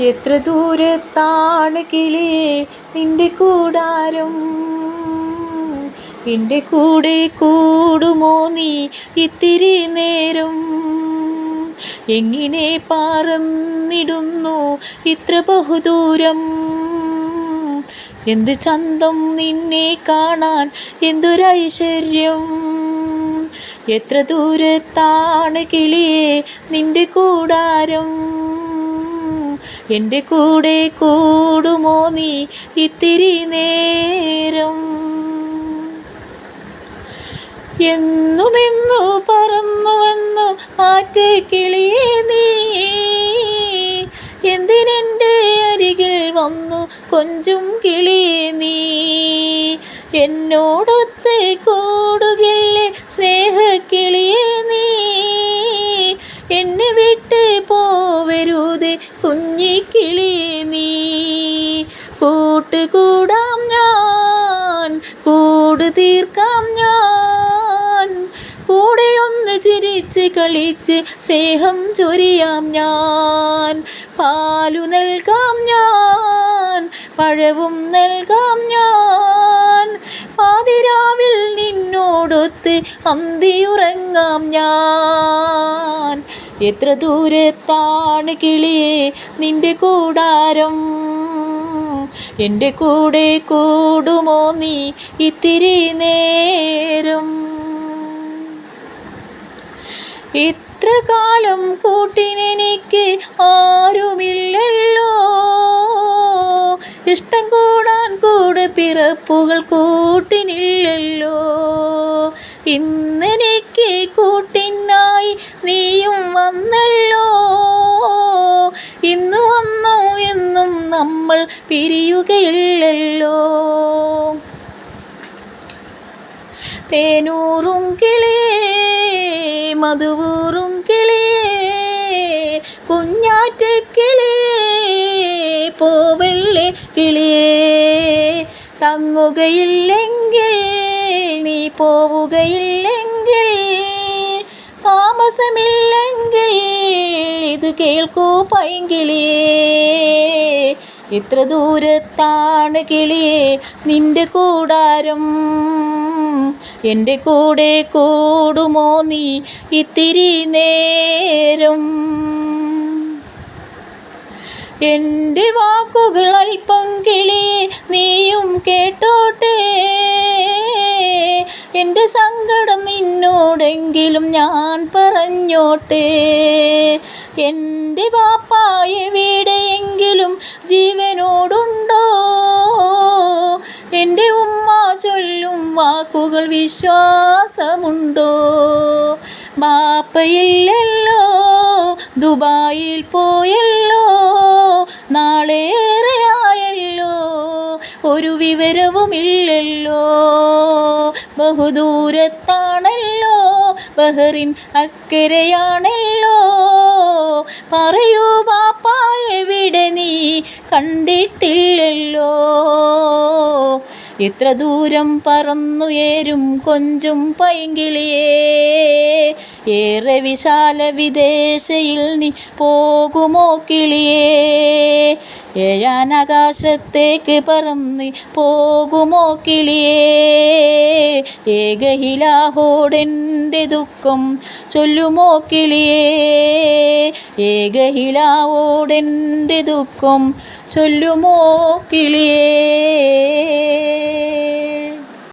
എത്ര ദൂരത്താണ് കിളിയേ നിന്റെ കൂടാരം? എൻ്റെ കൂടെ കൂടുമോ നീ ഇത്തിരി നേരം? എങ്ങനെ പറന്നിടുന്നു ഇത്ര ബഹുദൂരം? എന്ത് ചന്തം നിന്നെ കാണാൻ, എന്തൊരൈശ്വര്യം! എത്ര ദൂരത്താണ് കിളിയേ നിന്റെ കൂടാരം? എൻ്റെ കൂടെ കൂടുമോ നീ ഇത്തിരി നേരം? എന്നുമെന്നു പറന്നുവന്നു ആറ്റക്കിളിയേ നീ, എന്തിനെൻ്റെ അരികിൽ വന്നു കൊഞ്ചും കിളിയേ നീ? എന്നോടൊത്ത് കൂടുകില്ലേ സ്നേഹക്കിളിയേ നീ? എന്നെ വിട്ട് പോവരുതേ കുഞ്ഞിക്കിളിയേ നീ. കൂട്ടുകൂടാം ഞാൻ, കൂട് തീർക്കാം ഞാൻ, കൂടെ ഒന്ന് ചിരിച്ച് കളിച്ച് സ്നേഹം ചൊരിയാം ഞാൻ. പാലു നൽകാം ഞാൻ, പഴവും നൽകാം ഞാൻ, പാതിരാവിൽ നിന്നോടൊത്ത് അന്തിയുറങ്ങാം ഞാൻ. എത്ര ദൂരത്താണ് കിളിയേ നിന്റെ കൂടാരം? എൻ്റെ കൂടെ കൂടുമോ നീ ഇത്തിരി നേരം? ഇത്ര കാലം കൂട്ടിനെനിക്ക് ആരുമില്ലല്ലോ, ഇഷ്ടം കൂടാൻ കൂടെ പിറപ്പുകൾ കൂട്ടിനില്ലല്ലോ. ഇന്നെനിക്ക് കൂട്ടിനായി നീയും വന്നല്ലോ, ഇന്ന് വന്നു എന്നും നമ്മൾ പിരിയുകയില്ലല്ലോ. തേനൂറും കിളിയേ മധുവൂറും കിളിയേ, കുഞ്ഞാറ്റക്കിളിയേ പോവല്ലേ കിളിയേ. തങ്ങുകയില്ലെങ്കിൽ നീ പോവുകയില്ലെങ്കിൽ, താമസമില്ലെങ്കിൽ ഇത് കേൾക്കൂ പൈങ്കിളിയേ. എത്ര ദൂരത്താണ് കിളിയേ നിന്റെ കൂടാരം? എൻ്റെ കൂടെ കൂടുമോ നീ ഇത്തിരി നേരം? എൻ്റെ വാക്കുകൾ അല്പം കിളിയേ നീയും കേട്ടോട്ടെ, എൻ്റെ സങ്കടം നിന്നോടെങ്കിലും ഞാൻ പറഞ്ഞോട്ടെ. എൻ്റെ ബാപ്പ എവിടെയെങ്കിലും ജീവനോടുണ്ടോ? എൻ്റെ ഉമ്മ ചൊല്ലും വാക്കുകൾ വിശ്വാസമുണ്ടോ? ബാപ്പയില്ലല്ലോ, ദുബായിൽ പോയല്ലോ, നാളേറെയായല്ലോ, ഒരു വിവരവുമില്ലല്ലോ. ബഹുദൂരത്താണല്ലോ, ബഹറിൻ അക്കരയാണല്ലോ, പറയൂ ബാപ്പ എവിടെ നീ കണ്ടിട്ടില്ലല്ലോ. എത്ര ദൂരം പറന്നുയരും കൊഞ്ചും പൈങ്കിളിയേ, ഏറെ വിശാല വിദേശയിൽ നീ പോകുമോ കിളിയേ? ഏഴാനാകാശത്തേക്ക് പറന്ന് പോകുമോ കിളിയേ? ഏകഹിലാഹോടെൻ്റെ ദുഃഖം ചൊല്ലുമോ കിളിയേ? ഏകഹിലാവോടെൻ്റെ ദുഃഖം ചൊല്ലുമോ കിളിയേ?